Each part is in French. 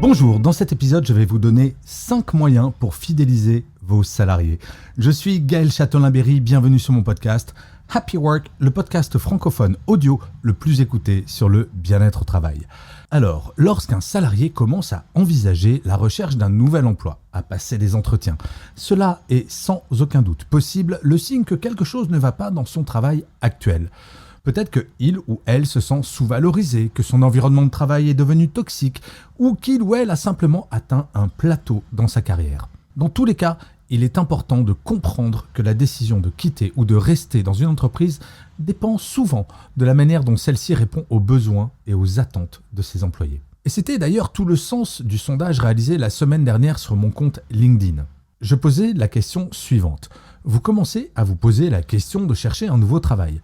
Bonjour, dans cet épisode, je vais vous donner 5 moyens pour fidéliser vos salariés. Je suis Gaël Châtelain-Berry, bienvenue sur mon podcast Happy Work, le podcast francophone audio le plus écouté sur le bien-être au travail. Alors, lorsqu'un salarié commence à envisager la recherche d'un nouvel emploi, à passer des entretiens, cela est sans aucun doute possible le signe que quelque chose ne va pas dans son travail actuel. Peut-être qu'il ou elle se sent sous-valorisé, que son environnement de travail est devenu toxique ou qu'il ou elle a simplement atteint un plateau dans sa carrière. Dans tous les cas, il est important de comprendre que la décision de quitter ou de rester dans une entreprise dépend souvent de la manière dont celle-ci répond aux besoins et aux attentes de ses employés. Et c'était d'ailleurs tout le sens du sondage réalisé la semaine dernière sur mon compte LinkedIn. Je posais la question suivante. Vous commencez à vous poser la question de chercher un nouveau travail.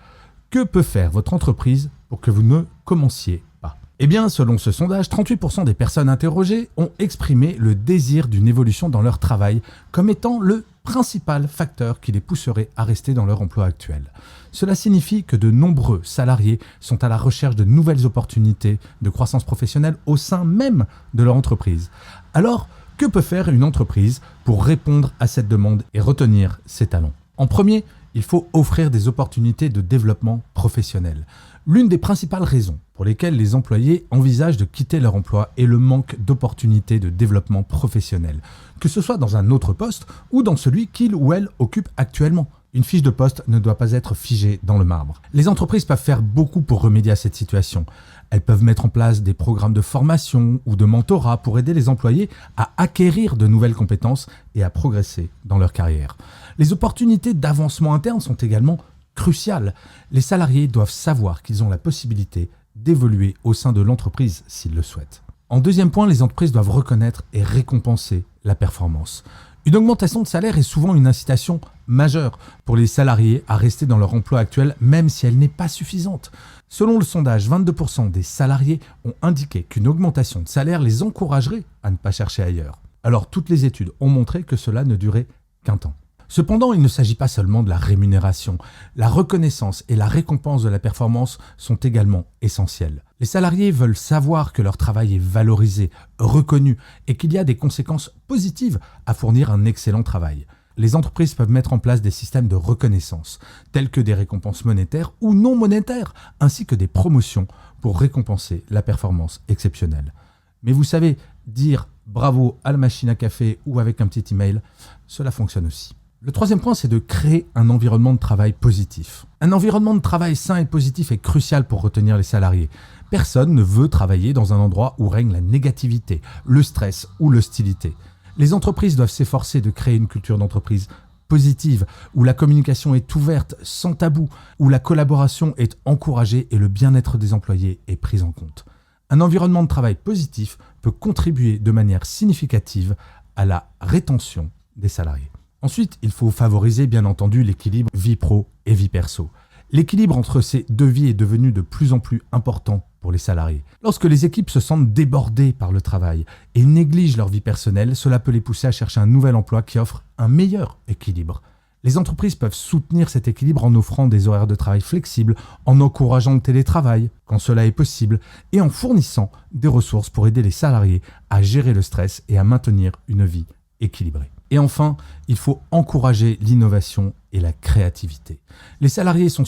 Que peut faire votre entreprise pour que vous ne commenciez pas ? Eh bien, selon ce sondage, 38% des personnes interrogées ont exprimé le désir d'une évolution dans leur travail comme étant le principal facteur qui les pousserait à rester dans leur emploi actuel. Cela signifie que de nombreux salariés sont à la recherche de nouvelles opportunités de croissance professionnelle au sein même de leur entreprise. Alors, que peut faire une entreprise pour répondre à cette demande et retenir ses talents ? En premier, il faut offrir des opportunités de développement professionnel. L'une des principales raisons pour lesquelles les employés envisagent de quitter leur emploi est le manque d'opportunités de développement professionnel, que ce soit dans un autre poste ou dans celui qu'il ou elle occupe actuellement. Une fiche de poste ne doit pas être figée dans le marbre. Les entreprises peuvent faire beaucoup pour remédier à cette situation. Elles peuvent mettre en place des programmes de formation ou de mentorat pour aider les employés à acquérir de nouvelles compétences et à progresser dans leur carrière. Les opportunités d'avancement interne sont également cruciales. Les salariés doivent savoir qu'ils ont la possibilité d'évoluer au sein de l'entreprise s'ils le souhaitent. En deuxième point, les entreprises doivent reconnaître et récompenser la performance. Une augmentation de salaire est souvent une incitation majeure pour les salariés à rester dans leur emploi actuel, même si elle n'est pas suffisante. Selon le sondage, 22% des salariés ont indiqué qu'une augmentation de salaire les encouragerait à ne pas chercher ailleurs. Alors toutes les études ont montré que cela ne durait qu'un temps. Cependant, il ne s'agit pas seulement de la rémunération. La reconnaissance et la récompense de la performance sont également essentielles. Les salariés veulent savoir que leur travail est valorisé, reconnu et qu'il y a des conséquences positives à fournir un excellent travail. Les entreprises peuvent mettre en place des systèmes de reconnaissance, tels que des récompenses monétaires ou non monétaires, ainsi que des promotions pour récompenser la performance exceptionnelle. Mais vous savez, dire bravo à la machine à café ou avec un petit email, cela fonctionne aussi. Le troisième point, c'est de créer un environnement de travail positif. Un environnement de travail sain et positif est crucial pour retenir les salariés. Personne ne veut travailler dans un endroit où règne la négativité, le stress ou l'hostilité. Les entreprises doivent s'efforcer de créer une culture d'entreprise positive, où la communication est ouverte, sans tabou, où la collaboration est encouragée et le bien-être des employés est pris en compte. Un environnement de travail positif peut contribuer de manière significative à la rétention des salariés. Ensuite, il faut favoriser bien entendu l'équilibre vie pro et vie perso. L'équilibre entre ces deux vies est devenu de plus en plus important pour les salariés. Lorsque les équipes se sentent débordées par le travail et négligent leur vie personnelle, cela peut les pousser à chercher un nouvel emploi qui offre un meilleur équilibre. Les entreprises peuvent soutenir cet équilibre en offrant des horaires de travail flexibles, en encourageant le télétravail quand cela est possible et en fournissant des ressources pour aider les salariés à gérer le stress et à maintenir une vie équilibrée. Et enfin, il faut encourager l'innovation et la créativité. Les salariés sont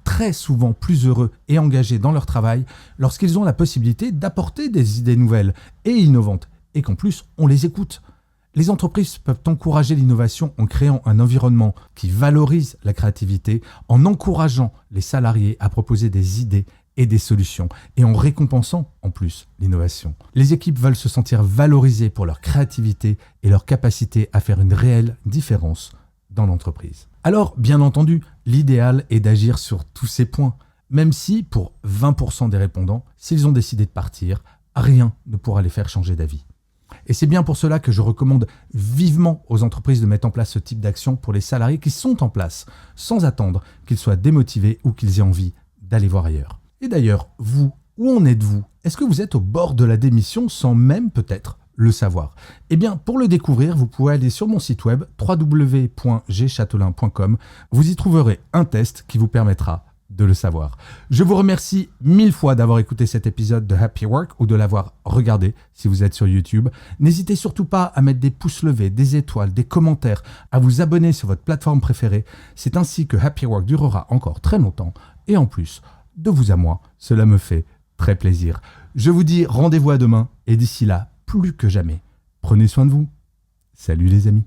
très souvent plus heureux et engagés dans leur travail lorsqu'ils ont la possibilité d'apporter des idées nouvelles et innovantes et qu'en plus, on les écoute. Les entreprises peuvent encourager l'innovation en créant un environnement qui valorise la créativité, en encourageant les salariés à proposer des idées et des solutions, et en récompensant en plus l'innovation. Les équipes veulent se sentir valorisées pour leur créativité et leur capacité à faire une réelle différence dans l'entreprise. Alors, bien entendu, l'idéal est d'agir sur tous ces points, même si, pour 20% des répondants, s'ils ont décidé de partir, rien ne pourra les faire changer d'avis. Et c'est bien pour cela que je recommande vivement aux entreprises de mettre en place ce type d'action pour les salariés qui sont en place, sans attendre qu'ils soient démotivés ou qu'ils aient envie d'aller voir ailleurs. Et d'ailleurs, vous, où en êtes-vous ? Est-ce que vous êtes au bord de la démission sans même peut-être le savoir ? Eh bien, pour le découvrir, vous pouvez aller sur mon site web www.gchatelain.com. Vous y trouverez un test qui vous permettra de le savoir. Je vous remercie 1000 fois d'avoir écouté cet épisode de Happy Work ou de l'avoir regardé si vous êtes sur YouTube. N'hésitez surtout pas à mettre des pouces levés, des étoiles, des commentaires, à vous abonner sur votre plateforme préférée. C'est ainsi que Happy Work durera encore très longtemps. Et en plus, de vous à moi, cela me fait très plaisir. Je vous dis rendez-vous à demain et d'ici là, plus que jamais, prenez soin de vous. Salut les amis.